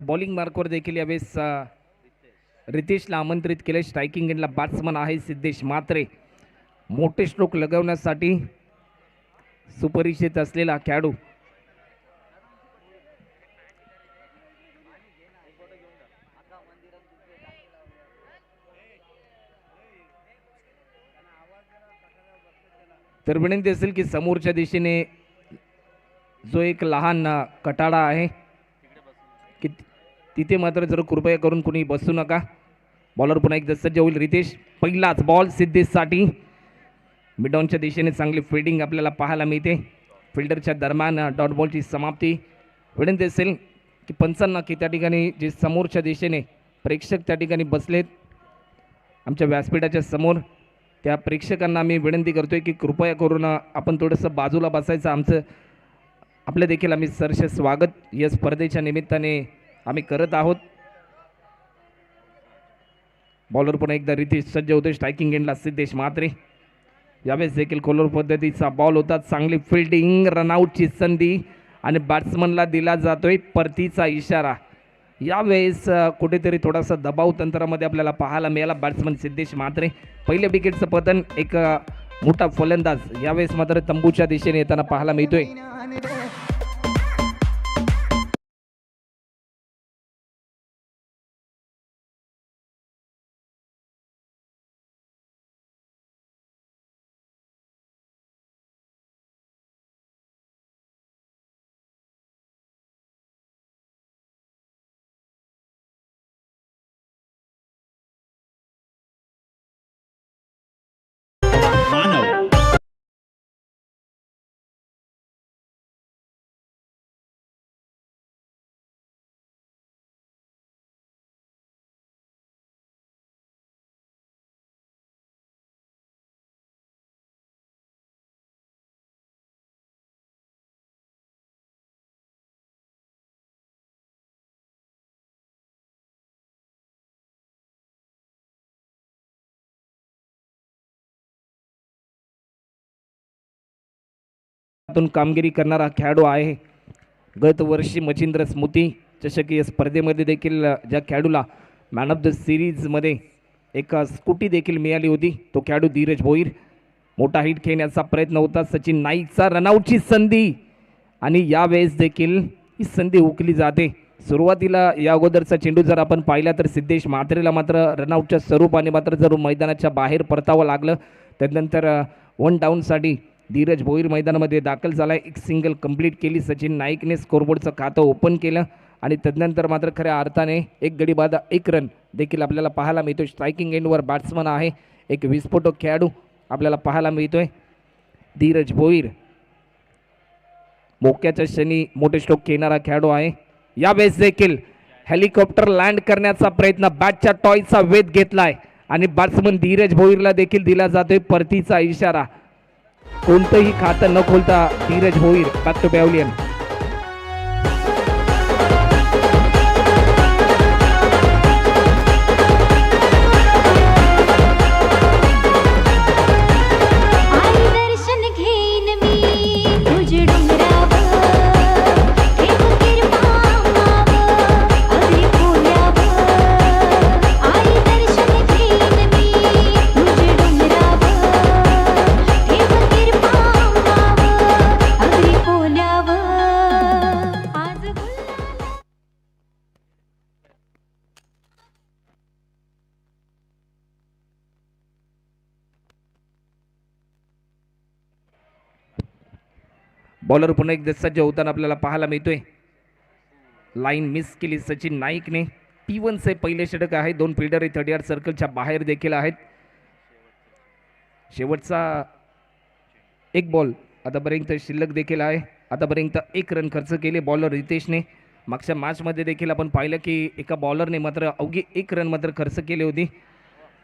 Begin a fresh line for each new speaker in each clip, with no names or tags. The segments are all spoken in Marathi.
बॉलिंग मार्कवर देखील यावेळेस रितेशला आमंत्रित केले. स्ट्रायकिंग एंडला बॅट्समन आहे सिद्धेश म्हात्रे. मोठे स्ट्रोक लगवण्यासाठी सुपरिचित असलेला खेळाडू. तर विनंती असेल की समोरच्या दिशेने जो एक लहान कटाडा आहे की तिथे मात्र जर कृपया करून कुणी बसू नका. बॉलर पुन्हा एकदा सज्ज होईल. रितेश पहिलाच बॉल सिद्धेशसाठी. मिडॉनच्या दिशेने चांगली फिल्डिंग आपल्याला पाहायला मिळते. फिल्डरच्या दरम्यान डॉट बॉलची समाप्ती. विनंती असेल की पंचांना की त्या ठिकाणी जे समोरच्या दिशेने प्रेक्षक त्या ठिकाणी बसलेत आमच्या व्यासपीठाच्या समोर, त्या प्रेक्षकांना मी विनंती करतोय की कृपया करून आपण थोडंसं बाजूला बसायचं. आपलं देखील आम्ही सरसे स्वागत या स्पर्धेच्या निमित्ताने आम्ही करत आहोत. बॉलर पुन्हा एकदा रितेश सज्ज होते. स्ट्रायकिंग एंडला सिद्धेश म्हात्रे. यावेळेस देखील कोलर पद्धतीचा बॉल होता. चांगली फिल्डिंग, रनआउटची संधी आणि बॅट्समनला दिला जातोय परतीचा इशारा. यावेळेस कुठेतरी थोडासा दबाव तंत्रामध्ये आपल्याला पाहायला मिळाला. बॅट्समन सिद्धेश म्हात्रे. पहिल्या विकेटचं पतन. एक मोठा फलंदाज यावेळेस मात्र तंबूच्या दिशेने येताना पाहायला मिळतोय. कामगिरी करणारा खेळाडू आहे. गत वर्षी मच्छिंद्र स्मृती चषकीय स्पर्धेमध्ये देखील ज्या खेळाडूला मॅन ऑफ द सिरीजमध्ये एक स्कूटी देखील मिळाली होती तो खेळाडू धीरज भोईर. मोठा हिट खेळण्याचा प्रयत्न होता. सचिन नाईकचा रनआउटची संधी आणि यावेळेस देखील ही संधी हुकली जाते. सुरुवातीला या अगोदरचा चेंडू जर आपण पाहिला तर सिद्धेश म्हात्रेला मात्र रनआउटच्या स्वरूपाने मात्र जर मैदानाच्या बाहेर परतावं लागलं. त्यानंतर वन डाऊनसाठी धीरज भोईर मैदानामध्ये दाखल झाला. एक सिंगल कंप्लीट केली. सचिन नाईकने स्कोरबोर्डचं खातं ओपन केलं आणि तदनंतर मात्र खऱ्या अर्थाने एक गडी बाद एक रन देखील आपल्याला पाहायला मिळतो. स्ट्रायकिंग एंडवर बॅट्समन आहे एक विस्फोटक खेळाडू आपल्याला पाहायला मिळतोय धीरज भोईर. मोक्याच्या क्षणी मोठे स्ट्रोक खेळणारा खेळाडू आहे. यावेळेस देखील हेलिकॉप्टर लँड करण्याचा प्रयत्न. बॅटच्या टॉयचा वेध घेतलाय आणि बॅट्समन धीरज भोईरला देखील दिला जातोय परतीचा इशारा. कोणतंही खातं न खोलता Dheeraj Bhoir back to pavilion. Bowler पुन्हा एकदा सज्ज होताना आपल्याला पाहायला मिळतोय. लाईन मिस केली सचिन नाईकने. P1चे पहिले षटक आहे. दोन फिल्डर 30 यार्ड सर्कलच्या बाहेर देखील आहेत. शेवटचा एक बॉल आतापर्यंत शिल्लक देखील आहे. आतापर्यंत एक रन खर्च केले बॉलर रितेशने. मागच्या मॅचमध्ये देखील आपण पाहिलं की एका बॉलरने मात्र अवघी एक रन मात्र खर्च केली होती.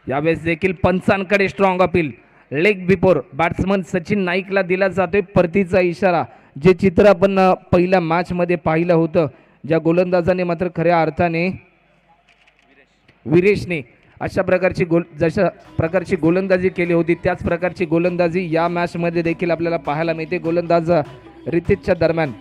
यावेळेस देखील पंचांकडे strong appeal. Leg before batsman Sachin नाईकला दिला जातोय परतीचा इशारा. जे चित्र आपण पहिल्या मॅचमध्ये पाहिलं होतं, ज्या गोलंदाजाने मात्र खऱ्या अर्थाने विरेशने अशा प्रकारची गोलंदाजी केली होती, त्याच प्रकारची गोलंदाजी या मॅचमध्ये देखील आपल्याला पाहायला मिळते. गोलंदाज रितेशच्या दरम्यान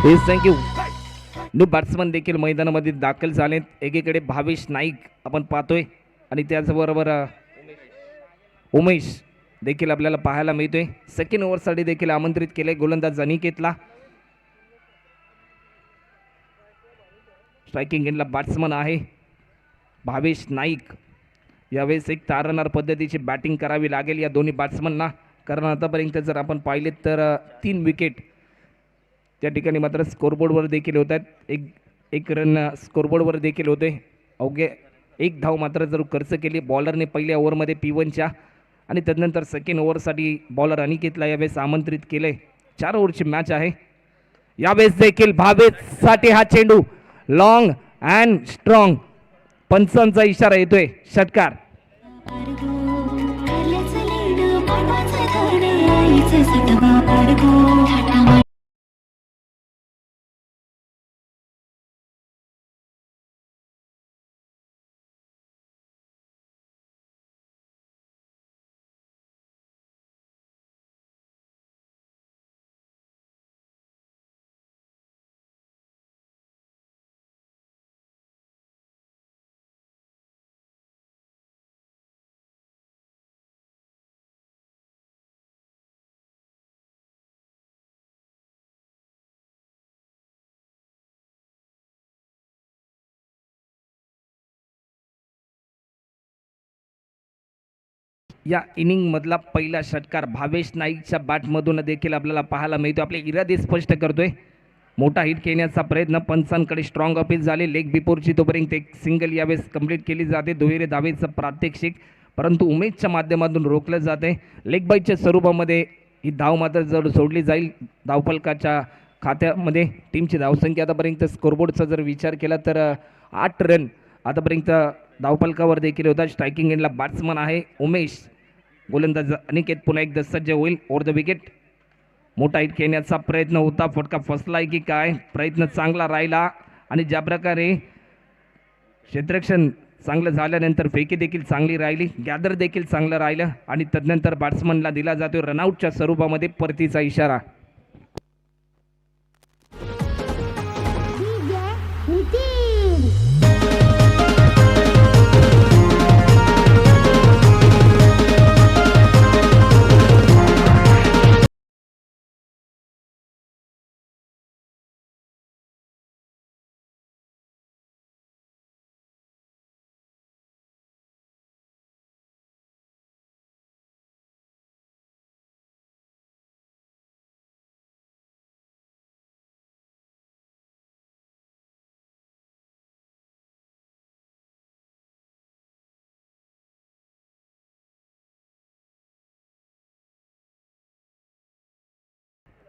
थँक्यू. न्यू बॅट्समन देखील मैदानामध्ये दाखल झालेत. एकीकडे भावेश नाईक आपण पाहतोय आणि त्याचबरोबर उमेश देखील आपल्याला पाहायला मिळतोय. सेकंड ओव्हरसाठी देखील आमंत्रित केले गोलंदाज अनिकेतला. स्ट्रायकिंग एंडला बॅट्समन आहे भावेश नाईक. यावेळेस एक तारणार पद्धतीची बॅटिंग करावी लागेल या दोन्ही बॅट्समनना, कारण आतापर्यंत जर आपण पाहिलेत तर 3 विकेट त्या ठिकाणी मात्र स्कोरबोर्डवर देखील होत आहेत. एक रन स्कोरबोर्डवर देखील होते. अवघे 1 धाव मात्र जर खर्च केली बॉलरने पहिल्या ओव्हरमध्ये P1च्या आणि त्यानंतर सेकंड ओव्हरसाठी बॉलर अनिकेतला यावेळेस आमंत्रित केले. 4 ओव्हरची मॅच आहे. यावेळेस देखील भावेशसाठी हा चेंडू लॉंग अँड स्ट्रॉंग. पंचांचा इशारा येतोय. षटकार. या इनिंगमधला पहिला षटकार भावेश नाईकच्या बॅटमधून देखील आपल्याला पाहायला मिळतो. आपले इरादे स्पष्ट करतोय. मोठा हिट खेळण्याचा प्रयत्न. पंचांकडे स्ट्रॉंग अपील झाले. लेग बिफोरची तोपर्यंत एक सिंगल यावेळेस कंप्लीट केली जाते. दुहेरी धावेचं प्रात्यक्षिक, परंतु उमेशच्या माध्यमातून रोखलं जाते. लेग बाईच्या स्वरूपामध्ये ही धाव मात्र जर सोडली जाईल धावफलकाच्या खात्यामध्ये. टीमची धावसंख्या आतापर्यंत स्कोरबोर्डचा जर विचार केला तर 8 रन आतापर्यंत धावफलकावर देखील होता. स्ट्रायकिंग एंडला बॅट्समन आहे उमेश. गोलंदाज अनिकेत पुन्हा एकदा सज्ज होईल. Over the wicket. मोठा हिट खेळण्याचा प्रयत्न होता. फटका फसलाय की काय? प्रयत्न चांगला राहिला आणि ज्या प्रकारे क्षेत्ररक्षण चांगलं झाल्यानंतर फेकी देखील चांगली राहिली. गॅदर देखील चांगलं राहिलं आणि तदनंतर बॅट्समनला दिला जातो रनआउटच्या स्वरूपामध्ये परतीचा इशारा.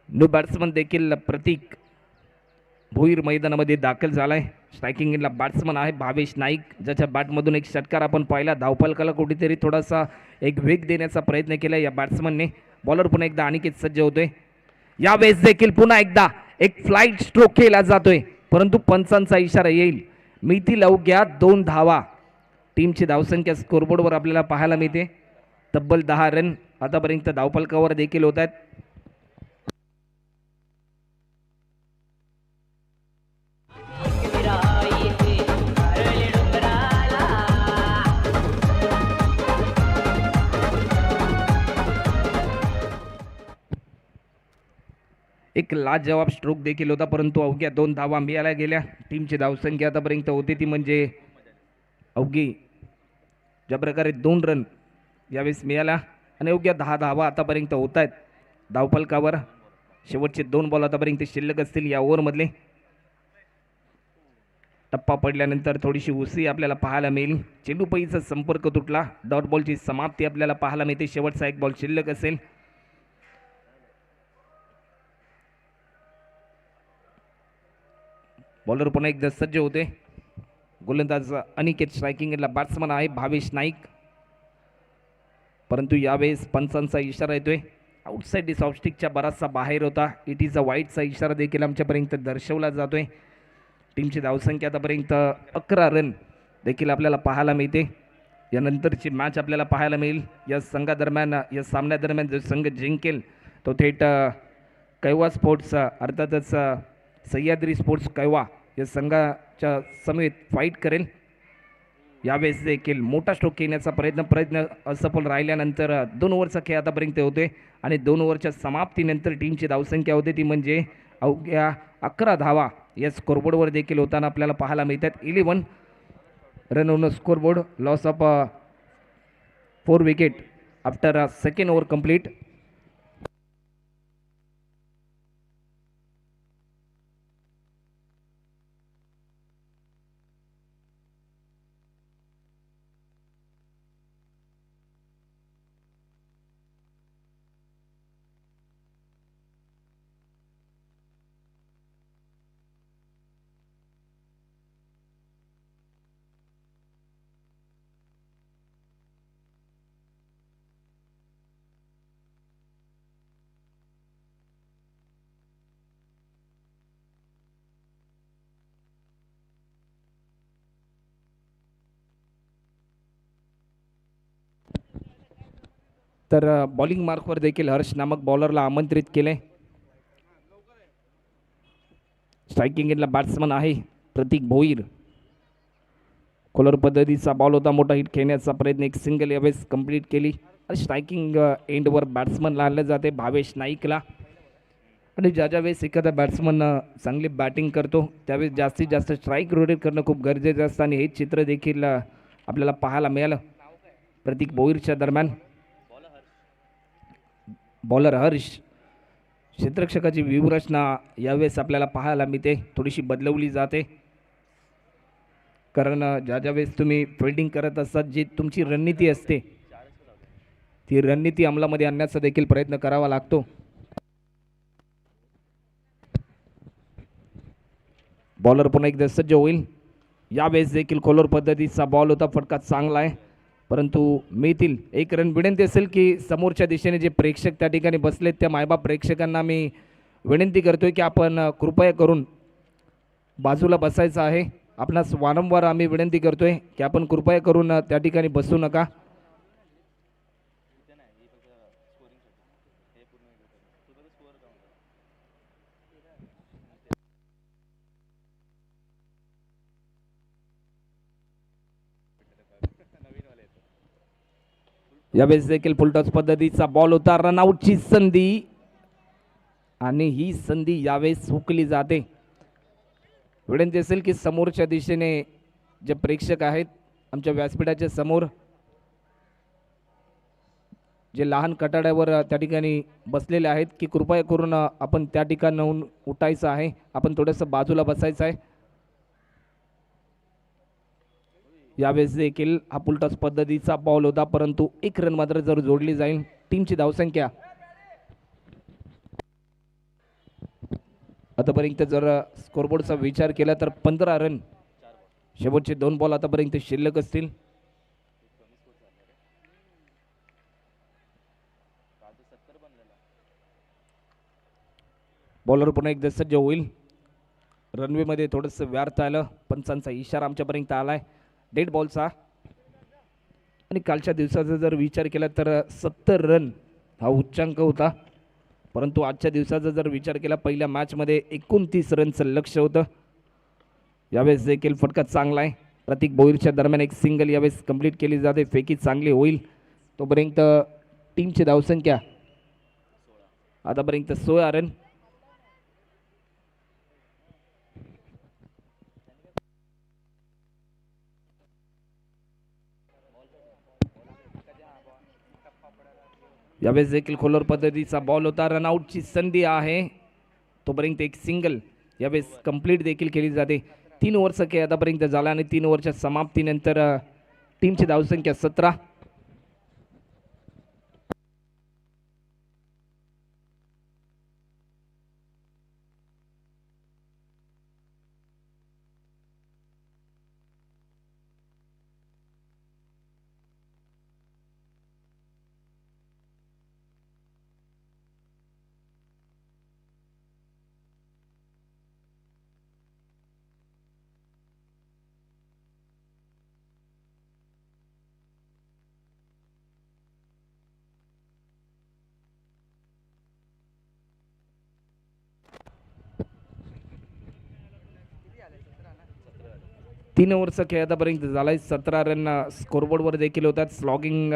न्यू बॅट्समन देखील प्रतीक भोईर मैदानामध्ये दाखल झालाय. स्ट्रायकिंग एंडला बॅट्समन आहे भावेश नाईक, ज्याच्या बॅटमधून एक षटकार आपण पाहिला. धावफलकाला कुठेतरी थोडासा एक वेग देण्याचा प्रयत्न केला या बॅट्समनने. बॉलर पुन्हा एकदा अनिकेत सज्ज होतोय. यावेळेस देखील पुन्हा एकदा एक फ्लाईट स्ट्रोक केला जातोय, परंतु पंचांचा इशारा येईल. मिळतील अवघ्या 2 धावा. टीमची धावसंख्या स्कोरबोर्डवर आपल्याला पाहायला मिळते. तब्बल 10 रन आतापर्यंत धावफलकावर देखील होत आहेत. एक लाजवाब स्ट्रोक देखील होता, परंतु अवघ्या 2 धावा मिळाल्या गेल्या. टीमची धावसंख्या आतापर्यंत होती ती म्हणजे अवघी ज्या प्रकारे 2 रन यावेळेस मिळाल्या आणि अवघ्या 10 धावा आतापर्यंत होत आहेत धावफलकावर. शेवटचे 2 बॉल आतापर्यंत शिल्लक असतील या ओव्हरमधले. टप्पा पडल्यानंतर थोडीशी उसळी आपल्याला पाहायला मिळेल. चेंडूपैचा संपर्क तुटला. डॉट बॉलची समाप्ती आपल्याला पाहायला मिळते. शेवटचा 1 बॉल शिल्लक असेल. बॉलर पुन्हा एकदा सज्ज होते. गोलंदाज अनिकेत. स्ट्रायकिंग एंडला बॅट्समन आहे भावेश नाईक, परंतु यावेळेस पंचांचा इशारा येतोय. आउटसाईड डिस ऑफस्टिकच्या बराचसा बाहेर होता. इट इज अ वाईटचा इशारा देखील आमच्यापर्यंत दर्शवला जातोय. टीमची धावसंख्या आतापर्यंत 11 रन देखील आपल्याला पाहायला मिळते. यानंतरची मॅच आपल्याला पाहायला मिळेल. या संघादरम्यान या सामन्यादरम्यान जो संघ जिंकेल तो थेट कैवा स्पोर्ट्स अर्थातच सह्याद्री स्पोर्ट्स कैवा या संघाच्या समेत फाईट करेल. यावेळेस देखील मोठा स्ट्रोक घेण्याचा प्रयत्न असफल राहिल्यानंतर 2 ओव्हरचा खेळ आतापर्यंत होते आणि 2 ओव्हरच्या समाप्तीनंतर टीमची धावसंख्या होते ती म्हणजे अवघ्या 11 धावा या स्कोरबोर्डवर देखील होताना आपल्याला पाहायला मिळतात. 11 run on scoreboard, loss of 4 wicket after second over complete. तर बॉलिंग मार्कवर देखील हर्ष नामक बॉलरला आमंत्रित केले. स्ट्रायकिंग एंडला बॅट्समन आहे प्रतीक भोईर. कोलर पद्धतीचा बॉल होता, मोठा हिट खेळण्याचा प्रयत्न, एक सिंगल यावेळेस कंप्लीट केली आणि स्ट्रायकिंग एंडवर बॅट्समनला आणलं जाते भावेश नाईकला. आणि ज्या वेळेस एखादा बॅट्समन चांगली बॅटिंग करतो त्यावेळेस जास्तीत जास्त स्ट्राईक रोटेट करणं खूप गरजेचं असतं आणि हे चित्र देखील आपल्याला पाहायला मिळालं प्रतीक भोईरच्या दरम्यान. बॉलर हर्ष, क्षेत्ररक्षकाची व्यूहरचना यावेळेस आपल्याला पाहायला मिळते, थोडीशी बदलवली जाते. कारण ज्या वेळेस तुम्ही फिल्डिंग करत असतात जी तुमची रणनीती असते ती रणनीती अंमलामध्ये आणण्याचा देखील प्रयत्न करावा लागतो. बॉलर पुन्हा एकदा सज्ज होईल. यावेळेस देखील कोलर पद्धतीचा बॉल होता, फटका चांगला आहे परंतु मिळतील एक रन. विनंती असेल की समोरच्या दिशेने जे प्रेक्षक त्या ठिकाणी बसलेत त्या मायबाप प्रेक्षकांना मी विनंती करतोय की आपण कृपया करून बाजूला बसायचं आहे. आपणास वारंवार आम्ही विनंती करतोय की आपण कृपया करून त्या ठिकाणी बसू नका. यावेळेस देखील फुलटॉस पद्धतीचा बॉल होता, रनआउटची संधी आणि ही संधी यावेळेस हुकली जाते. विनंती असेल की समोरच्या दिशेने जे प्रेक्षक आहेत आमच्या व्यासपीठाच्या समोर जे लहान कटाड्यावर त्या ठिकाणी बसलेले आहेत की कृपया करून आपण त्या ठिकाणाहून उठायचं आहे, आपण थोडंसं बाजूला बसायचं आहे. यावेळेस देखील हा फुलटॉस पद्धतीचा बॉल होता परंतु एक रन मात्र जर जोडली जाईल. टीमची धावसंख्या आतापर्यंत जर स्कोरबोर्डचा विचार केला तर 15 रन. शेवटचे 2 बॉल आतापर्यंत शिल्लक असतील. बॉलर पुन्हा एकदा सज्ज होईल. रनवेमध्ये थोडंसं व्यर्थ आलं, पंचांचा इशारा आमच्यापर्यंत आलाय डेड बॉलचा. आणि कालच्या दिवसाचा जर विचार केला तर 70 रन हा उच्चांक होता परंतु आजच्या दिवसाचा जर विचार केला पहिल्या मॅचमध्ये 29 रनचं लक्ष्य होतं. यावेळेस देखील फटका चांगला आहे. प्रतीक भोईरच्या दरम्यान एक सिंगल यावेळेस कंप्लीट केली जाते, फेकी चांगली होईल. तोपर्यंत टीमची धावसंख्या आतापर्यंत 16 रन. यावेळेस देखील खोलवर पद्धतीचा बॉल होता, रनआउटची संधी आहे. तोपर्यंत एक सिंगल यावेळेस कंप्लीट देखील केली जाते. 3 ओव्हरचा खेळ आतापर्यंत झाला आणि 3 ओव्हरच्या समाप्तीनंतर टीमची धावसंख्या 17. 3 ओव्हरचा खेळ आतापर्यंत झाला आहे. 17 रन स्कोरबोर्डवर देखील होतात. स्लॉगिंग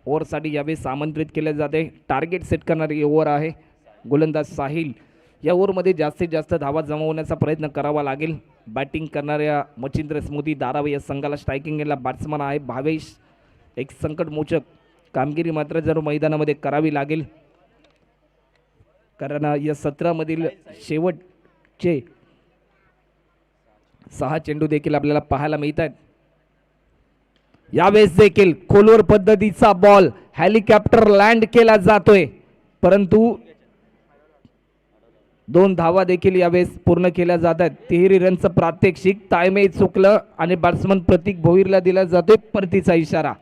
ओव्हरसाठी यावेळेस आमंत्रित केले जाते. टार्गेट सेट करणारी ओव्हर आहे. गोलंदाज साहिल या ओव्हरमध्ये जास्तीत जास्त धावा जमवण्याचा प्रयत्न करावा लागेल. बॅटिंग करणाऱ्या मच्छिंद्र स्मृती धारावी या संघाला स्ट्रायकिंग याला बॅट्समन आहे भावेश. एक संकटमोचक कामगिरी मात्र जर मैदानामध्ये करावी लागेल, कारण या सत्रामधील शेवटचे 6 चेंडू देखील आपल्याला पाहायला मिळत आहेत. यावेळेस देखील खोलवर पद्धतीचा बॉल हेलिकॉप्टर लँड केला जातोय, परंतु 2 धावा देखील यावेळेस पूर्ण केल्या जात आहेत. 13 रनचं प्रात्यक्षिक ताळमेळ चुकलं आणि बॅट्समन प्रतीक भोईरला दिला जातोय परतीचा इशारा.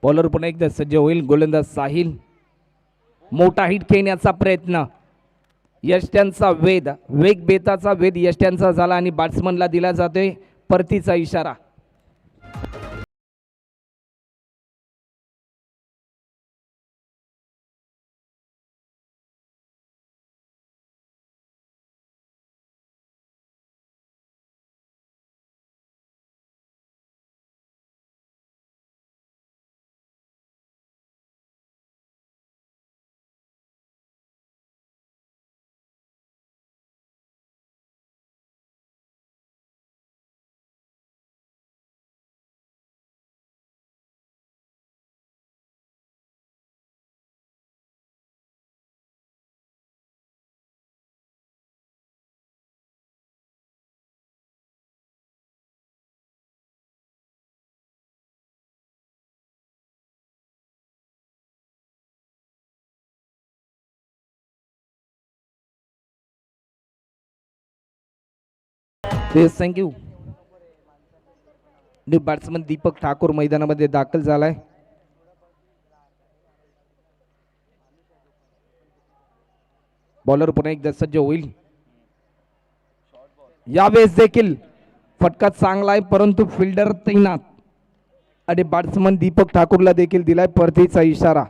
बॉलर पुन्हा एकदा सज्ज होईल. गोलंदाज साहिल मोठा हिट खेळण्याचा प्रयत्न. यष्ट्यांचा वेग बेताचा वेध यष्ट्यांचा झाला आणि बॅट्समनला दिला जातोय परतीचा इशारा. Thank you. New batsman Deepak Thakur मैदानामध्ये दाखल झालाय. बॉलर पुन्हा एकदा सज्ज होईल. यावेळेस देखील फटका चांगला आहे, परंतु फिल्डर तैनात आणि बॅट्समन दीपक ठाकूरला देखील दिलाय परतीचा इशारा.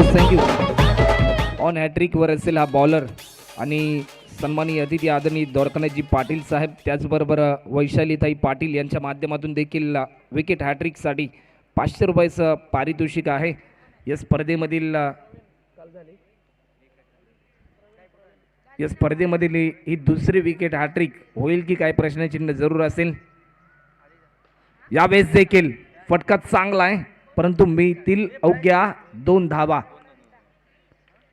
थँक्यू. ऑन हॅट्रिक वर असेल हा बॉलर आणि सन्माननीय अतिथी आदरणीय द्वारकानाथजी पाटील साहेब, त्याचबरोबर वैशालीताई पाटील यांच्या माध्यमातून देखील विकेट हॅट्रिकसाठी 500 रुपयाचं पारितोषिक आहे. या स्पर्धेमधील ही दुसरी विकेट हॅट्रिक होईल की काय प्रश्नचिन्ह जरूर असेल. यावेळेस देखील फटका चांगला आहे, परंतु मिळतील अवघ्या 2 धावा.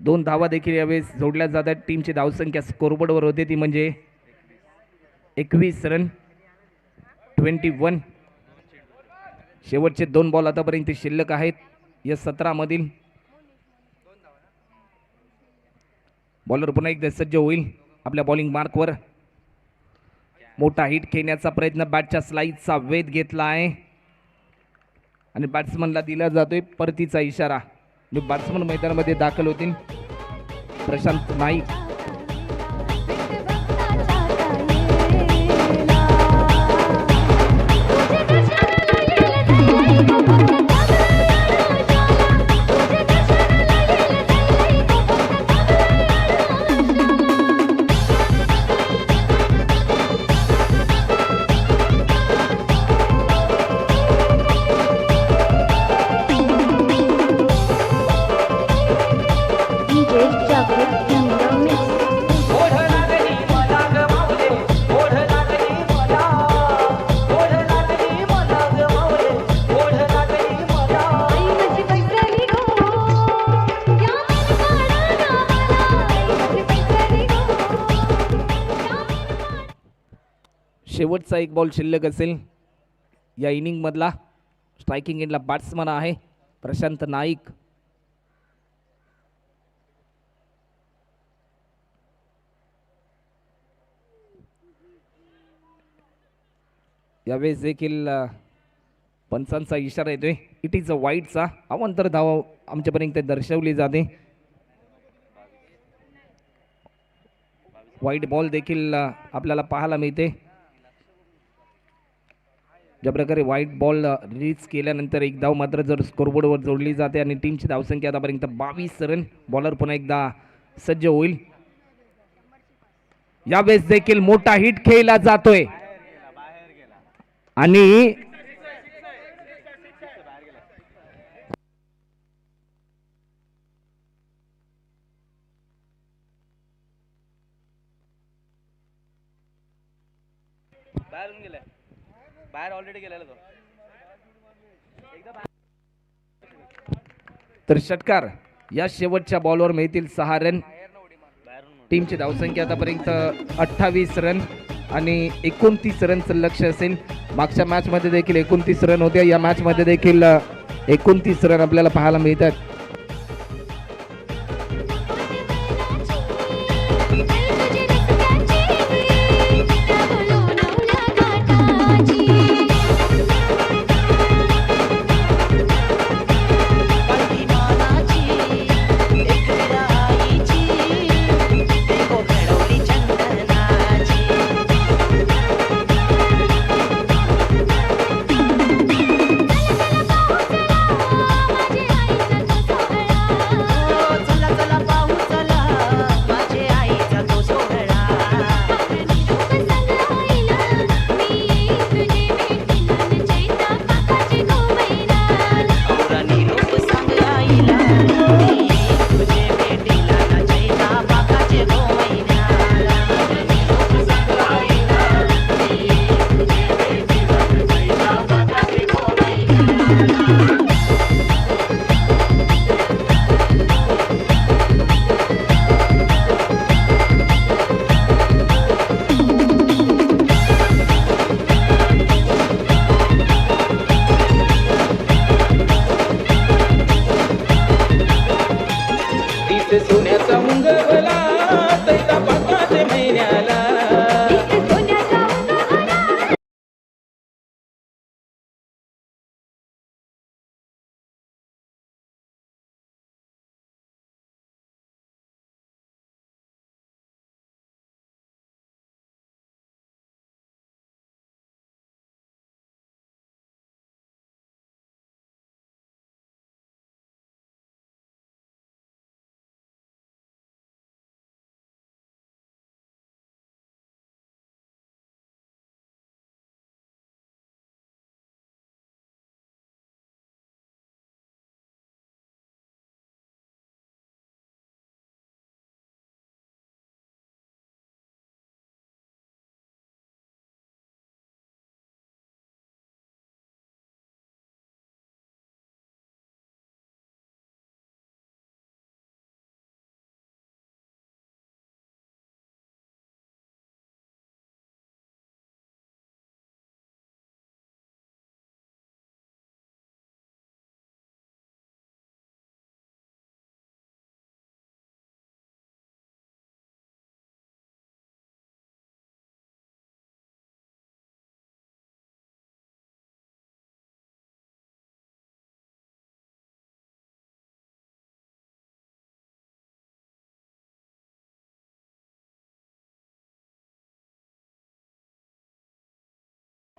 2 धावा देखील यावेळेस जोडल्या जातात. टीमची धावसंख्या स्कोरबोर्डवर होते ती म्हणजे 21 रन 21. शेवटचे 2 बॉल आतापर्यंत शिल्लक आहेत या 17 मधील. बॉलर पुन्हा एकदा सज्ज होईल आपल्या बॉलिंग मार्कवर. मोठा हिट खेळण्याचा प्रयत्न. बॅटच्या स्लाइसचा वेध घेतला आहे आणि बॅट्समनला दिला जातोय परतीचा इशारा. बॅट्समन मैदानामध्ये दाखल होतील. प्रशांत नाईक शेवटचा एक बॉल शिल्लक असेल या इनिंग मधला. स्ट्रायकिंग एंडला बॅट्समन आहे प्रशांत नाईक. यावेळेस देखील पंचांचा इशारा येतोय. इट इज अ वाईटचा अवांतर धाव आमच्यापर्यंत दर्शवली जाते. वाईट बॉल देखील आपल्याला पाहायला मिळते. ज्या प्रकारे व्हाईट बॉल रिलीज केल्यानंतर एक धाव मात्र जर स्कोरबोर्डवर जोडली जाते आणि टीमची धावसंख्या आतापर्यंत 22 रन. बॉलर पुन्हा एकदा सज्ज होईल. यावेळेस देखील मोठा हिट खेळला जातोय आणि
बाहेर ऑलरेडी गेलेला तो.
तर षटकार या शेवटच्या बॉलवर मिळतील 6 रन. टीमची धावसंख्या आतापर्यंत 28 रन आणि 29 रनचं लक्ष्य असेल. मागच्या मॅच मध्ये देखील 29 रन होते. या मॅच मध्ये देखील 29 रन आपल्याला पाहायला मिळतात.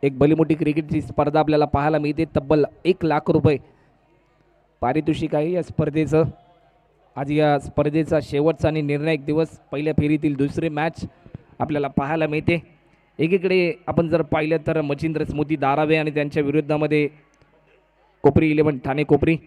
एक भलीमोठी क्रिकेटची स्पर्धा आपल्याला पाहायला मिळते. तब्बल 1,00,000 रुपये पारितोषिक आहे या स्पर्धेचं. आज या स्पर्धेचा शेवटचा आणि निर्णायक दिवस. पहिल्या फेरीतील दुसरी मॅच आपल्याला पाहायला मिळते. एकीकडे आपण जर पाहिलं तर मच्छिंद्र स्मृती दारावे आणि त्यांच्या विरुद्धामध्ये कोपरी 11 ठाणे कोपरी.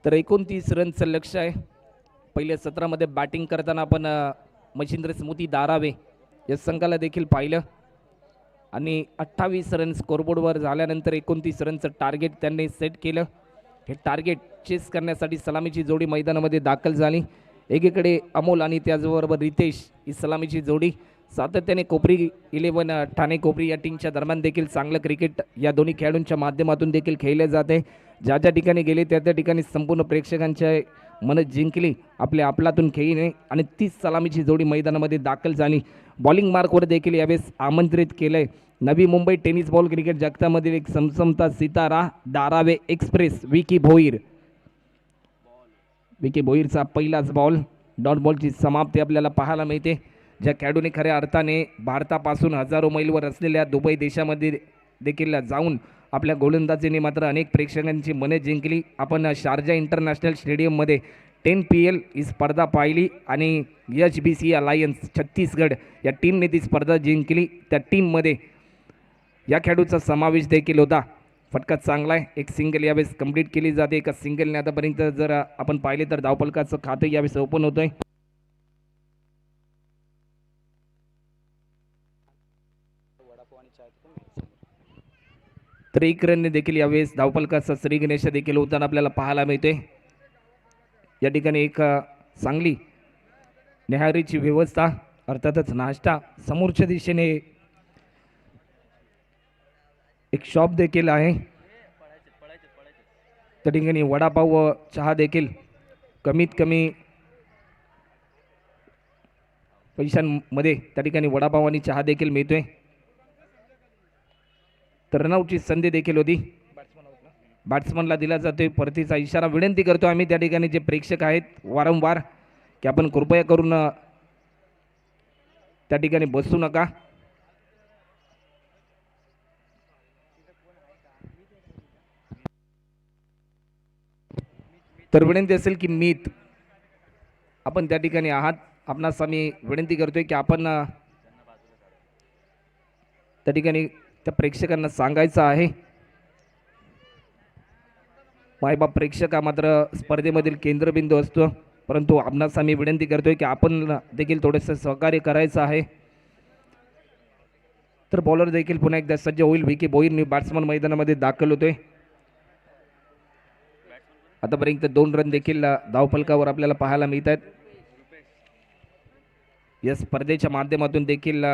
तर 29 रनचं लक्ष आहे. पहिल्या सत्रामध्ये बॅटिंग करताना आपण मच्छिंद्र स्मृती दारावे या संघाला देखील पाहिलं आणि 28 रन स्कोरबोर्डवर झाल्यानंतर 29 रनचं टार्गेट त्यांनी सेट केलं. हे टार्गेट चेस करण्यासाठी सलामीची जोडी मैदानामध्ये दाखल झाली. एकीकडे अमोल आणि त्याचबरोबर रितेश ही सलामीची जोडी सातत्याने कोपरी 11 ठाणे कोपरी या टीमच्या दरम्यान देखील चांगलं क्रिकेट या दोन्ही खेळाडूंच्या माध्यमातून देखील खेळले जाते. ज्या ज्या ठिकाणी गेले त्या त्या ठिकाणी संपूर्ण प्रेक्षकांच्या मन जिंकली आपल्या आपलातून खेळीने आणि तीच सलामीची जोडी मैदानामध्ये दाखल झाली. बॉलिंग मार्कवर देखील यावेळेस आमंत्रित केलंय Navi Mumbai tennis ball cricket जगतामधील एक समसमता सितारा दारावे एक्सप्रेस विकी भोईर. विकी भोईरचा पहिलाच बॉल डॉट बॉलची समाप्ती आपल्याला पाहायला मिळते. ज्या खेळाडूने खऱ्या अर्थाने भारतापासून हजारो मैलवर असलेल्या दुबई देशामध्ये देखील जाऊन आपल्या गोलंदाजीने मात्र अनेक प्रेक्षकांची मने जिंकली. आपण शारजा इंटरनॅशनल स्टेडियममध्ये 10 PL ही स्पर्धा पाहिली आणि HBC अलायन्स छत्तीसगड या टीमने ती स्पर्धा जिंकली. त्या टीममध्ये या खेळाडूचा समावेश देखील होता. फटका चांगला आहे. एक सिंगल यावेळेस कंप्लीट केली जाते. एका सिंगलने आतापर्यंत जर आपण पाहिले तर धावफलकाचं खातं यावेळेस ओपन होत आहे. तर 1 रनने देखील यावेळेस धावफलकाचा श्री गणेश देखील होताना आपल्याला पाहायला मिळते. या ठिकाणी एक चांगली न्याहारीची व्यवस्था अर्थातच नाश्ता समोरच्या दिशेने एक शॉप देखील आहे. त्या ठिकाणी वडापाव व चहा देखील कमीत कमी पैशांमध्ये त्या ठिकाणी वडापाव आणि चहा देखील मिळतोय. तर रनआउटची संधी देखील होती. बॅट्समनला दिला जातोय परतीचा इशारा. विनंती करतो आम्ही त्या ठिकाणी जे प्रेक्षक आहेत वारंवार की आपण कृपया करून त्या ठिकाणी बसू नका. तर विनंती असेल की मीत आपण त्या ठिकाणी आहात आपणास आम्ही विनंती करतोय की आपण त्या ठिकाणी त्या प्रेक्षकांना सांगायचं आहे मायबाप प्रेक्षक हा मात्र स्पर्धेमधील केंद्रबिंदू असतो. परंतु आपणास आम्ही विनंती करतोय की आपण देखील थोडंसं सहकार्य करायचं आहे. तर बॉलर देखील पुन्हा एकदा सज्ज होईल. विकी भोईर बॅट्समन मैदानामध्ये दाखल होतोय. आतापर्यंत 2 रन देखील धावफलकावर आपल्याला पाहायला मिळत आहेत. या स्पर्धेच्या माध्यमातून देखील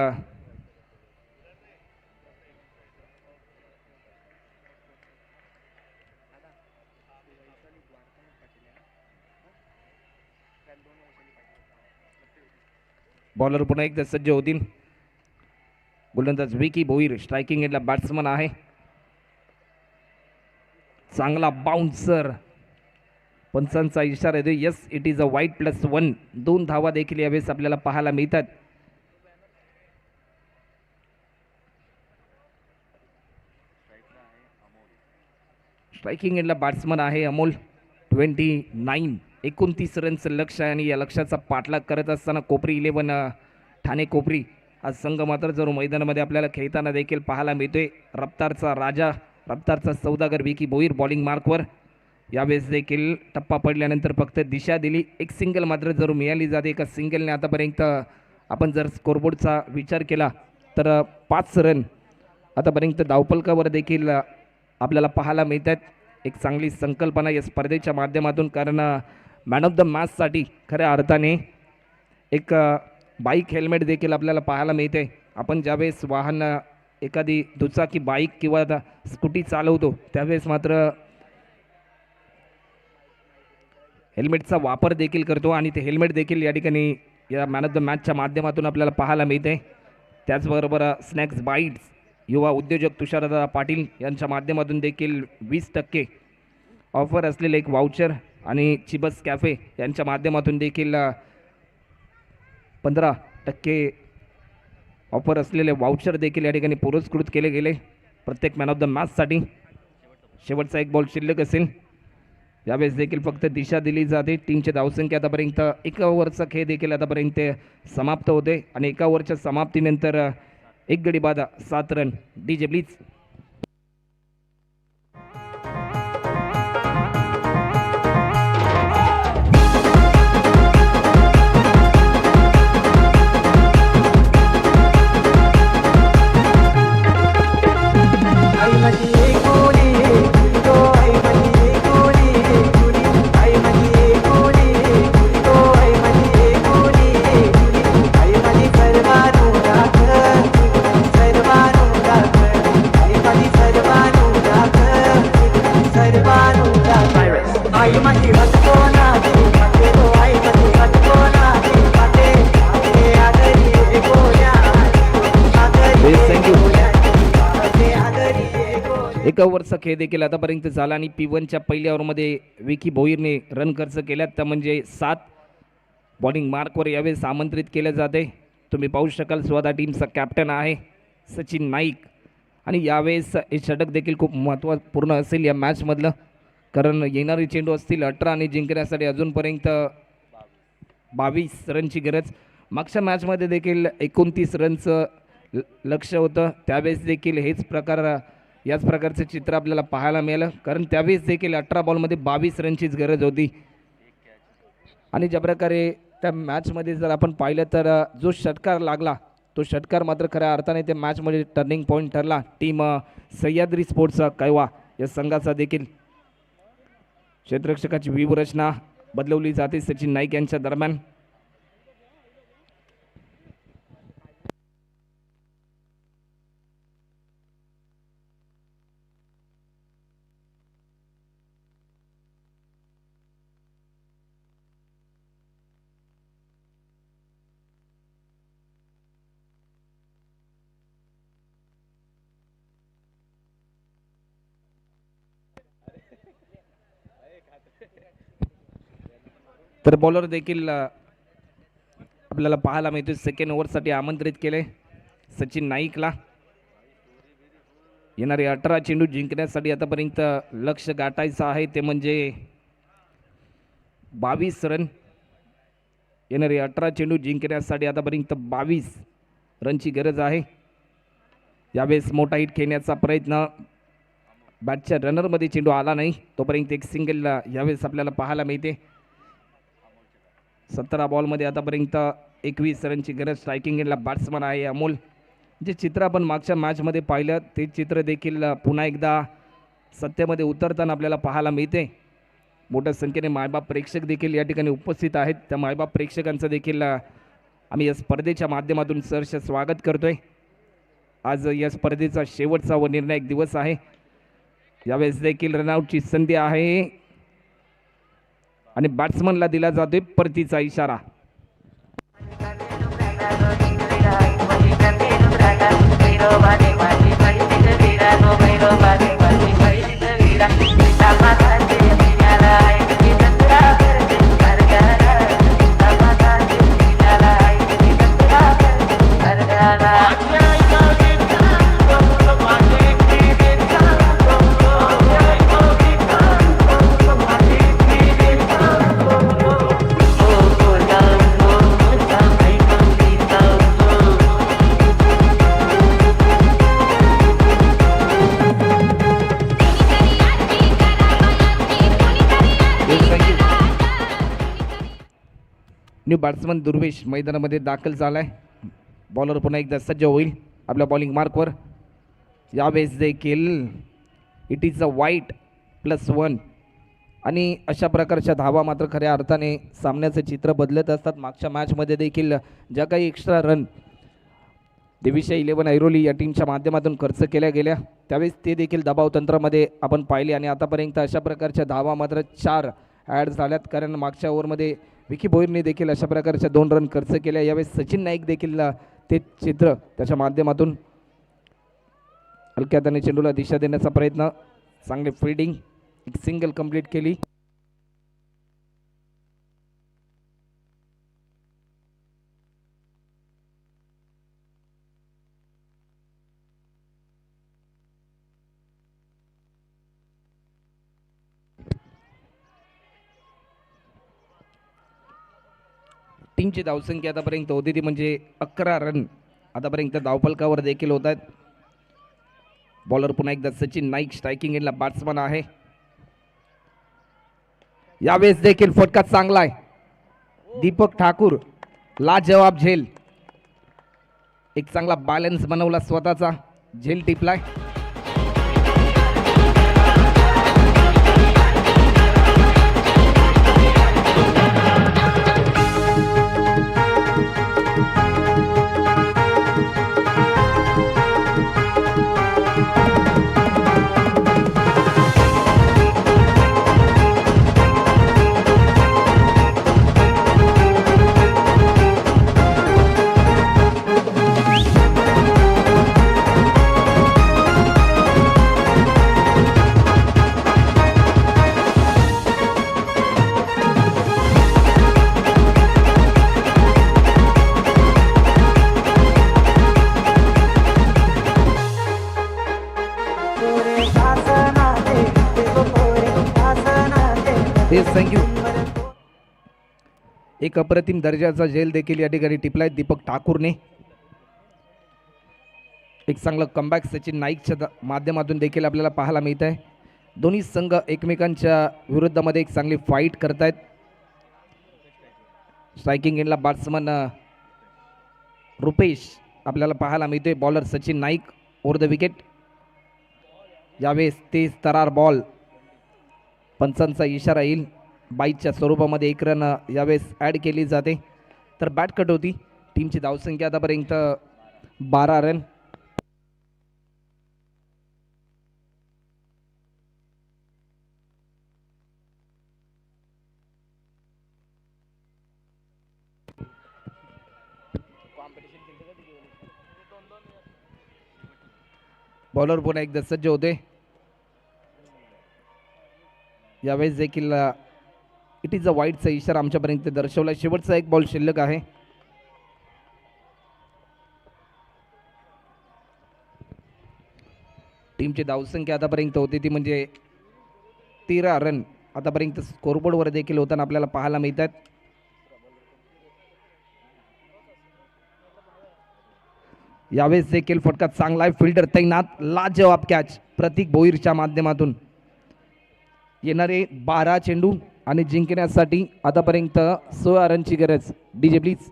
बॉलर पुन्हा एकदा सज्ज होतील. गोलंदाज विकी भोईर स्ट्रायकिंग एंडला बॅट्समन आहे. चांगला बाउन्सर पंचांचा इशारा येतो. यस इट इज अ वाईट +1. 2 धावा देखील यावेळेस आपल्याला पाहायला मिळतात. स्ट्रायकिंग एंडला बॅट्समन आहे अमोल. 29 रनचं लक्ष आहे आणि या लक्ष्याचा पाठलाग करत असताना कोपरी 11 ठाणे कोपरी हा संघ मात्र जर मैदानामध्ये आपल्याला खेळताना देखील पाहायला मिळतोय. रफ्तारचा राजा रफ्तारचा सौदागर विकी भोईर बॉलिंग मार्कवर. यावेळेस देखील टप्पा पडल्यानंतर फक्त दिशा दिली. एक सिंगल मात्र जर मिळाली जाते. एका सिंगलने आतापर्यंत आपण जर स्कोरबोर्डचा विचार केला तर 5 रन आतापर्यंत धावफलकावर देखील आपल्याला पाहायला मिळतात. एक चांगली संकल्पना या स्पर्धेच्या माध्यमातून. कारण मॅन ऑफ द मॅचसाठी खऱ्या अर्थाने एक बाईक हेल्मेट देखील आपल्याला पाहायला मिळते. आपण ज्यावेळेस वाहन एखादी दुचाकी बाईक किंवा स्कूटी चालवतो त्यावेळेस मात्र हेल्मेटचा वापर देखील करतो आणि ते हेल्मेट देखील या ठिकाणी या मॅन ऑफ द मॅचच्या माध्यमातून आपल्याला पाहायला मिळते. त्याचबरोबर स्नॅक्स बाईट्स युवा उद्योजक तुषारदादा पाटील यांच्या माध्यमातून देखील 20% ऑफर असलेले एक वाउचर आणि चिबस कॅफे यांच्या माध्यमातून देखील 15% ऑफर असलेले वाउचर देखील या ठिकाणी पुरस्कृत केले गेले प्रत्येक मॅन ऑफ द मॅचसाठी. शेवटचा एक बॉल शिल्लक असेल. यावेळेस देखील फक्त दिशा दिली जाते. टीमची धावसंख्या आतापर्यंत एका ओव्हरचा खेळ देखील आतापर्यंत समाप्त होते आणि एका ओव्हरच्या समाप्तीनंतर एक गडी बाद 7 रन. DJ please. एका ओव्हरचा खेळ देखील आतापर्यंत झाला आणि P1च्या पहिल्या ओव्हरमध्ये विकी भोईरने रन खर्च केल्यात, त्या म्हणजे 7. बॉलिंग मार्कवर यावेळेस आमंत्रित केले जाते. तुम्ही पाहू शकाल स्वतः टीमचा कॅप्टन आहे सचिन नाईक आणि यावेळेस हे षटक देखील खूप महत्त्वपूर्ण असेल या मॅचमधलं, कारण येणारे चेंडू असतील 18 आणि जिंकण्यासाठी अजूनपर्यंत 22 रनची गरज. मागच्या मॅचमध्ये देखील 29 रनचं लक्ष होतं, त्यावेळेस देखील याच प्रकारचं चित्र आपल्याला पाहायला मिळालं, कारण त्यावेळेस देखील 18 बॉलमध्ये 22 रनचीच गरज होती. आणि ज्या प्रकारे त्या मॅचमध्ये जर आपण पाहिलं तर जो षटकार लागला तो षटकार मात्र खऱ्या अर्थाने त्या मॅचमध्ये टर्निंग पॉईंट ठरला. टीम सह्याद्री स्पोर्ट्सचा कैवा या संघाचा देखील क्षेत्ररक्षकाची व्यूहरचना बदलवली जाते सचिन नाईक यांच्या दरम्यान. तर बॉलर देखील आपल्याला पाहायला मिळतो. सेकंड ओव्हरसाठी आमंत्रित केले सचिन नाईकला. येणारे 18 चेंडू जिंकण्यासाठी आतापर्यंत लक्ष गाठायचं आहे, ते म्हणजे 22 रन. येणारे 18 चेंडू जिंकण्यासाठी आतापर्यंत 22 रनची गरज आहे. यावेळेस मोठा हिट खेळण्याचा प्रयत्न, बॅटच्या रनरमध्ये चेंडू आला नाही तोपर्यंत एक सिंगल यावेळेस आपल्याला पाहायला मिळते. 17 बॉलमध्ये आतापर्यंत 21 रनची गरज. स्ट्रायकिंग एंडला बॅट्समन आहे अमोल. जे चित्र आपण मागच्या मॅचमध्ये पाहिलं ते चित्र देखील पुन्हा एकदा सत्तेमध्ये उतरताना आपल्याला पाहायला मिळते. मोठ्या संख्येने मायबाप प्रेक्षक देखील या ठिकाणी उपस्थित आहेत. त्या मायबाप प्रेक्षकांचं देखील आम्ही या स्पर्धेच्या माध्यमातून सहर्ष स्वागत करतोय. आज या स्पर्धेचा शेवटचा व निर्णायक दिवस आहे. यावेळेस देखील रनआउटची संधी आहे आणि बॅट्समनला दिला जातोय परतीचा इशारा. न्यू बॅट्समन दुर्वेश मैदानामध्ये दाखल झालाय. बॉलर पुन्हा एकदा सज्ज होईल आपल्या बॉलिंग मार्कवर. यावेळेस देखील इट इज अ वाईट +1 आणि अशा प्रकारच्या धावा मात्र खऱ्या अर्थाने सामन्याचं चित्र बदलत असतात. मागच्या मॅचमध्ये देखील ज्या काही एक्स्ट्रा रन देवीशा 11 ऐरोली या टीमच्या माध्यमातून खर्च केल्या गेल्या त्यावेळेस ते देखील दबाव तंत्रामध्ये आपण पाहिले आणि आतापर्यंत अशा प्रकारच्या धावा मात्र 4 ॲड झाल्यात, कारण मागच्या ओव्हरमध्ये विकी भोईरने देखील अशा प्रकारच्या 2 रन खर्च केल्या. यावेळेस सचिन नाईक देखील ते चित्र त्याच्या माध्यमातून हलक्या चेंडूला दिशा देण्याचा प्रयत्न, चांगले फिल्डिंग, एक सिंगल कंप्लीट केली. टीमची धावसंख्या आतापर्यंत होती ती म्हणजे 11 रन. आतापर्यंत धावफलकावर देखील होत आहेत. बॉलर पुन्हा एकदा सचिन नाईक, स्ट्रायकिंग एंडला बॅट्समन आहे. यावेळेस देखील फटका चांगला आहे. दीपक ठाकूर लाजवाब झेल, एक चांगला बॅलन्स बनवला स्वतःचा, झेल टिपलाय. थँक्यू. एक अप्रतिम दर्जाचा झेल देखील या ठिकाणी टिपलाय दीपक ठाकूरने. एक चांगलं कमबॅक सचिन नाईकच्या माध्यमातून देखील आपल्याला पाहायला मिळत आहे. दोन्ही संघ एकमेकांच्या विरुद्धामध्ये एक चांगली फाईट करतायत. स्ट्रायकिंग एंडला बॅट्समन रुपेश आपल्याला पाहायला मिळतोय. Bowler Sachin Naik over the wicket. यावेळेस तेज तरार बॉल, पंचांचा इशारा येईल. बाईच्या स्वरूपामध्ये एक रन यावेळेस ॲड केली जाते. तर बॅट कट होती. टीमची धावसंख्या आतापर्यंत 12 रन. बॉलर पुन्हा एकदा सज्ज होते. यावेळेस देखील इट इज अ वाईडचा इशारा आमच्यापर्यंत दर्शवला. शेवटचा एक बॉल शिल्लक आहे. टीमची धावसंख्या आतापर्यंत होती ती म्हणजे 13 रन. आतापर्यंत स्कोरबोर्डवर देखील होताना आपल्याला पाहायला मिळतात. यावेळेस देखील फटका चांगला आहे. फिल्डर तैनात, लाजवाब कॅच प्रतीक भोईरच्या माध्यमातून. येणारे 12 चेंडू आणि जिंकण्यासाठी आतापर्यंत 16 रनची गरज. DJ please.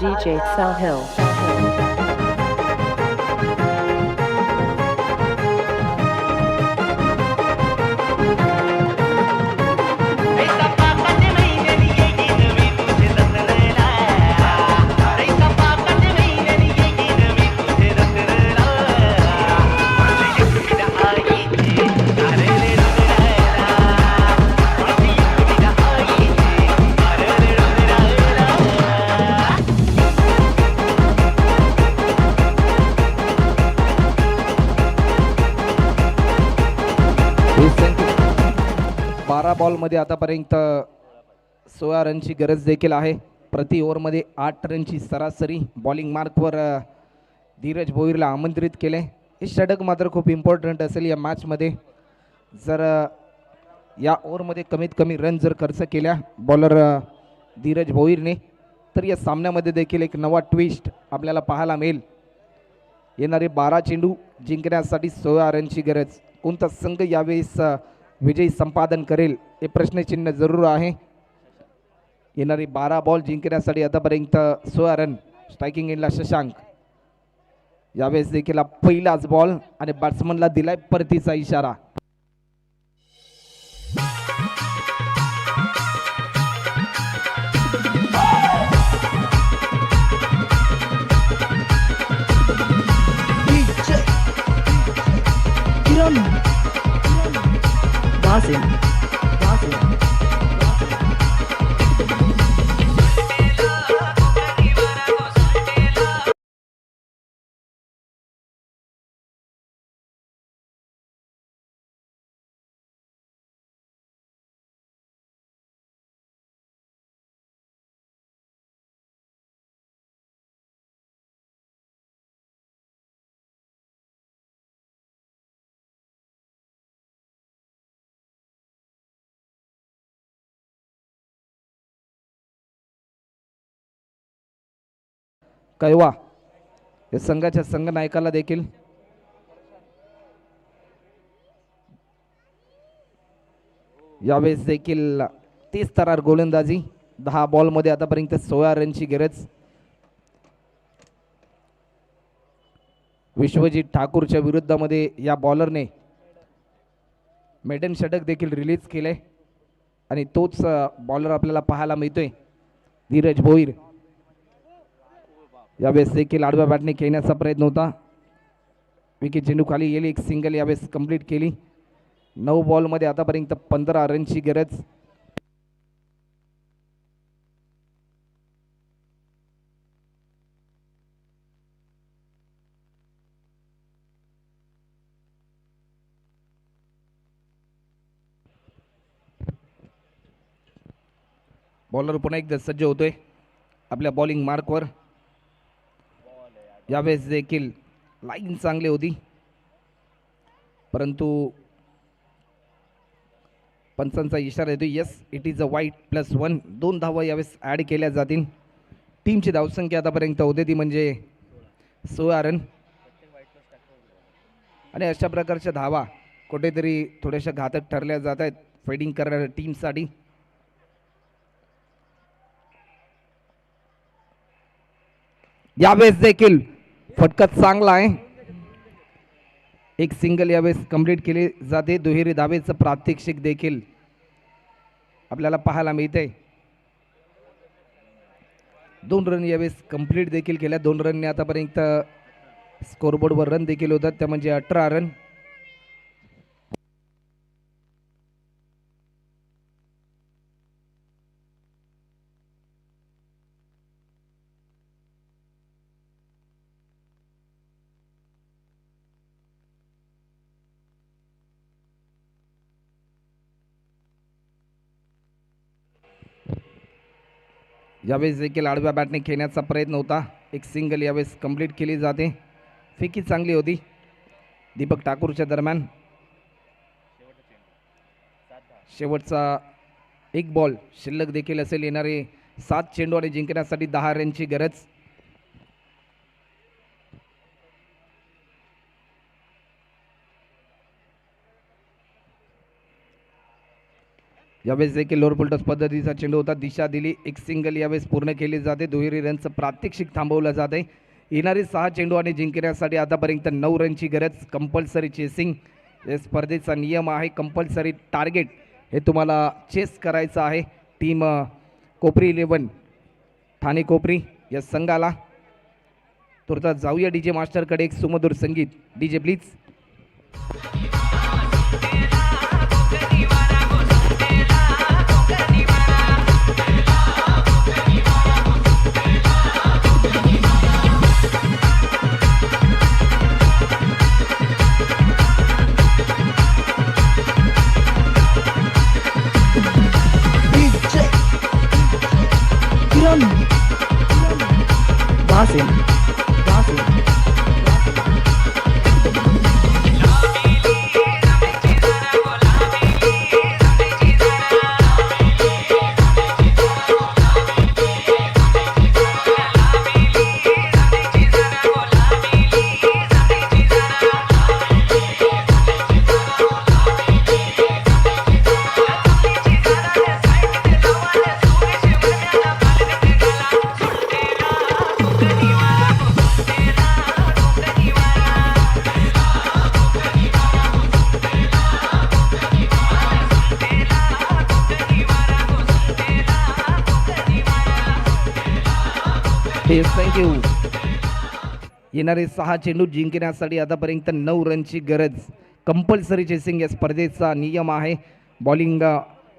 DJ Sahil.
बॉलमध्ये आतापर्यंत 16 रनची गरज देखील आहे. प्रति ओव्हरमध्ये 8 रनची सरासरी. बॉलिंग मार्कवर धीरज भोईरला आमंत्रित केले. हे षटक मात्र खूप इम्पॉर्टंट असेल या मॅचमध्ये. जर या ओव्हरमध्ये कमीत कमी रन जर खर्च केल्या बॉलर धीरज भोईरने तर या सामन्यामध्ये देखील एक नवा ट्विस्ट आपल्याला पाहायला मिळेल. येणारे 12 चेंडू जिंकण्यासाठी 16 रनची गरज. कोणता संघ यावेळेस विजयी संपादन करेल हे प्रश्नचिन्ह जरूर आहे. येणारे 12 बॉल जिंकण्यासाठी आतापर्यंत 16 रन. स्ट्रायकिंग एंडला शशांक. यावेळेस देखील पहिलाच बॉल आणि बॅट्समनला दिलाय परतीचा इशारा. कैवा या संघाच्या संघ नायकाला देखील यावेळेस देखील 30 थरार गोलंदाजी, 10 बॉलमध्ये आतापर्यंत 16 रनची गरज. विश्वजित ठाकूरच्या विरुद्धामध्ये या बॉलरने मेडन षटक देखील रिलीज केले आणि तोच बॉलर आपल्याला पाहायला मिळतोय धीरज भोईर. यावेळेस देखील आडव्या बॅटने खेळण्याचा प्रयत्न होता. विकेट चेंडू खाली गेली, एक सिंगल यावेळेस कंप्लीट केली. 9 बॉलमध्ये आतापर्यंत 15 रनची गरज. बॉलर पुन्हा एकदा सज्ज होतोय आपल्या बॉलिंग मार्कवर. यावेळेस देखील लाईन चांगली होती, परंतु पंचांचा इशारा येतो. यस, इट इज अ वाईट +1. 2 धावा यावेळेस ॲड केल्या जातील. टीमची धावसंख्या आतापर्यंत होते ती म्हणजे 16 रन आणि अशा प्रकारच्या धावा कुठेतरी थोड्याशा घातक ठरल्या जात आहेत फिल्डिंग करणाऱ्या टीमसाठी. यावेळेस देखील फटका चांगला आहे, एक सिंगल यावेळेस कंप्लीट केली जाते. दुहेरी धावेचं प्रात्यक्षिक देखील आपल्याला पाहायला मिळते. 2 रन यावेळेस कंप्लीट देखील केल्या. 2 रनने आतापर्यंत स्कोरबोर्डवर रन देखील होतात, त्या म्हणजे 18 रन. यावेळेस देखील आडव्या बॅटने खेळण्याचा प्रयत्न होता, एक सिंगल यावेळेस कंप्लीट केली जाते. फेकी चांगली होती दीपक ठाकूरच्या दरम्यान. शेवटचा एक बॉल शिल्लक देखील असेल. येणारे 7 चेंडू आणि जिंकण्यासाठी 10 रनची गरज. यावेळेस देखील लोअर फुलटॉस पद्धतीचा चेंडू होता, दिशा दिली, एक सिंगल यावेळेस पूर्ण केली जाते. दुहेरी रनचं प्रात्यक्षिक थांबवलं जाते. येणारे 6 चेंडू आणि जिंकण्यासाठी आतापर्यंत 9 रनची गरज. कंपल्सरी चेसिंग या स्पर्धेचा नियम आहे. कंपल्सरी टार्गेट हे तुम्हाला चेस करायचं आहे. टीम कोपरी 11 ठाणे कोपरी या संघाला. तुर्तास जाऊया डीजे मास्टरकडे, एक सुमधुर संगीत. DJ please. थँक्यू. येणारे 6 चेंडू जिंकण्यासाठी आतापर्यंत 9 रनची गरज. कंपल्सरी चेसिंग या स्पर्धेचा नियम आहे. बॉलिंग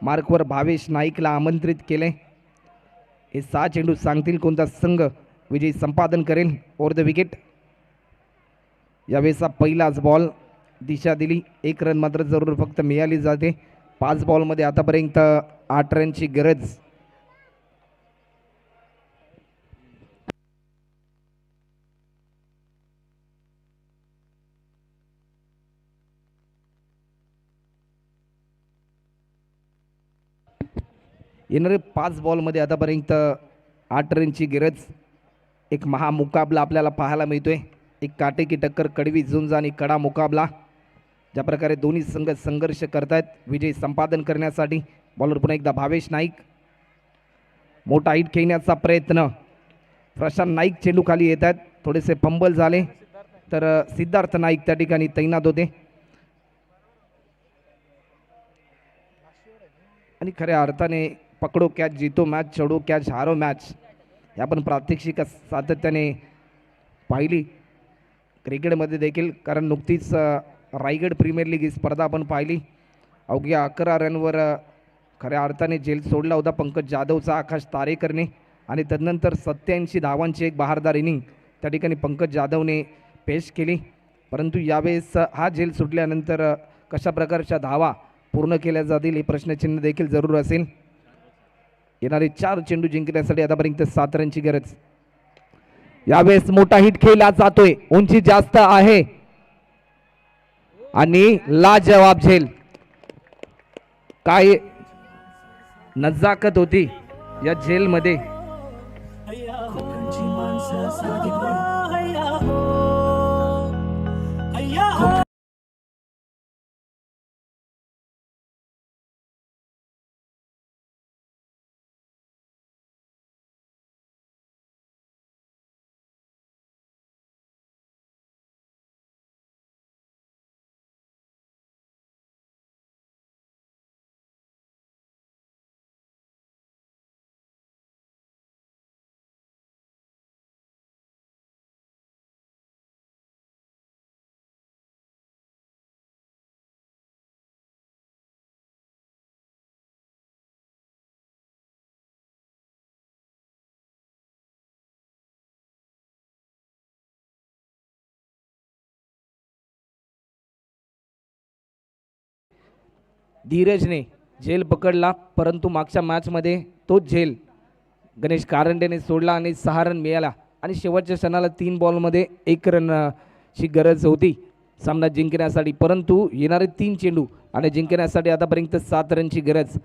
मार्कवर भावेश नाईकला आमंत्रित केले. हे 6 चेंडू सांगतील कोणता संघ विजयी संपादन करेल. Over the wicket. यावेळेचा पहिलाच बॉल, दिशा दिली, 1 रन मात्र जरूर फक्त मिळाली जाते. 5 बॉलमध्ये आतापर्यंत 8 रनची गरज. येणारे 5 बॉलमध्ये आतापर्यंत 8 रनची गरज. एक महामुकाबला आपल्याला पाहायला मिळतोय. एक काटेकी टक्कर, कडवी झुंज आणि कडा मुकाबला. ज्या प्रकारे दोन्ही संघ संघर्ष करतायत विजय संपादन करण्यासाठी. बॉलर पुन्हा एकदा भावेश नाईक. मोठा हिट खेळण्याचा प्रयत्न. प्रशांत नाईक चेंडू खाली येत आहेत. थोडेसे फंबल झाले तर सिद्धार्थ नाईक त्या ठिकाणी तैनात होते. आणि खऱ्या अर्थाने पकडो कॅच जीतो मॅच, छोडो कॅच हारो मॅच हे आपण प्रात्यक्षिक सातत्याने पाहिली क्रिकेटमध्ये देखील. कारण नुकतीच रायगड प्रीमियर लीग ही स्पर्धा आपण पाहिली. अवघ्या 11 रनवर खऱ्या अर्थाने झेल सोडला होता पंकज जाधवचा आकाश तारेकरने. आणि तदनंतर 87 धावांची एक बहारदार इनिंग त्या ठिकाणी पंकज जाधवने पेश केली. परंतु यावेळेस हा झेल सुटल्यानंतर कशा प्रकारच्या धावा पूर्ण केल्या जातील हे प्रश्नचिन्ह देखील जरूर असेल. येणारे 4 चेंडू जिंकण्यासाठी आतापर्यंत 7 रनची गरज. यावेळेस मोठा हिट खेळला जातोय. उंची जास्त आहे आणि लाजवाब झेल. काय नजाकत होती या झेलमध्ये. धीरजने झेल पकडला परंतु मागच्या मॅचमध्ये तोच झेल गणेश कारंडेने सोडला आणि 6 रन मिळाला. आणि शेवटच्या क्षणाला 3 बॉलमध्ये 1 रनची गरज होती सामना जिंकण्यासाठी. परंतु येणारे 3 चेंडू आणि जिंकण्यासाठी आतापर्यंत 7 रनची गरज.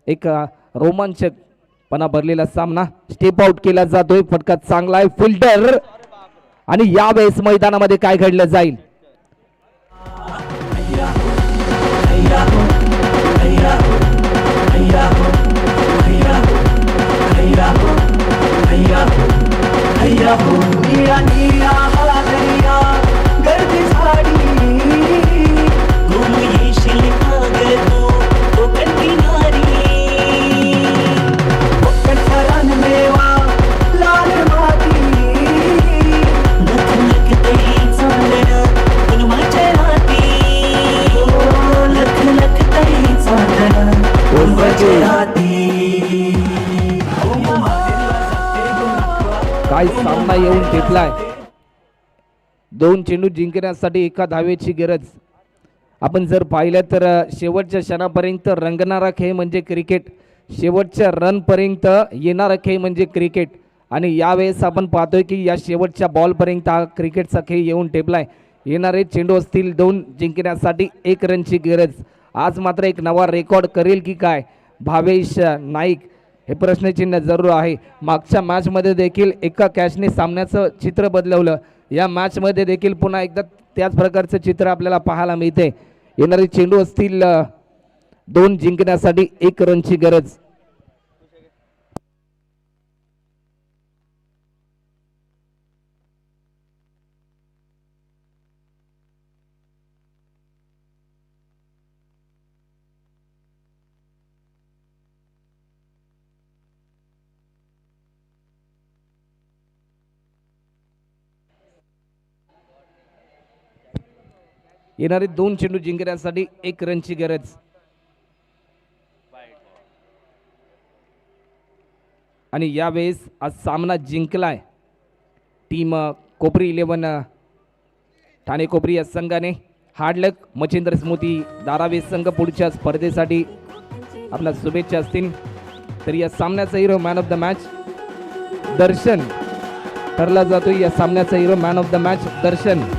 एक रोमांचकपणा भरलेला सामना. स्टेप आउट केला जातोय. फटका चांगला आहे फिल्डर. आणि यावेळेस मैदानामध्ये काय घडलं जाईल. काय सामना येऊन टेपलाय. 2 चेंडू जिंकण्यासाठी 1 धावेची गरज. आपण जर पाहिलं तर शेवटच्या क्षणापर्यंत रंगणारा खेळ म्हणजे क्रिकेट. शेवटच्या रनपर्यंत येणारा खेळ म्हणजे क्रिकेट. आणि यावेळेस आपण पाहतोय की या शेवटच्या बॉलपर्यंत हा क्रिकेटचा खेळ येऊन टेपलाय. येणारे चेंडू असतील 2 जिंकण्यासाठी 1 रनची गरज. आज मात्र एक नवा रेकॉर्ड करेल की काय भावेश नाईक हे प्रश्नचिन्ह जरूर आहे. मागच्या मॅचमध्ये देखील एका कॅचने सामन्याचं चित्र बदलवलं. या मॅचमध्ये देखील पुन्हा एकदा त्याच प्रकारचं चित्र आपल्याला पाहायला मिळते. येणारे चेंडू असतील 2 जिंकण्यासाठी 1 रनची गरज. येणारे 2 चेंडू जिंकण्यासाठी 1 रनची गरज. आणि यावेळेस आज सामना जिंकलाय टीम कोपरी 11 ठाणे कोपरी या संघाने. हार्डलक मच्छिंद्र स्मृती धारावी संघ पुढच्या स्पर्धेसाठी आपल्या शुभेच्छा असतील. तर या सामन्याचा hero man of the match Darshan ठरला जातो. या सामन्याचा hero man of the match Darshan.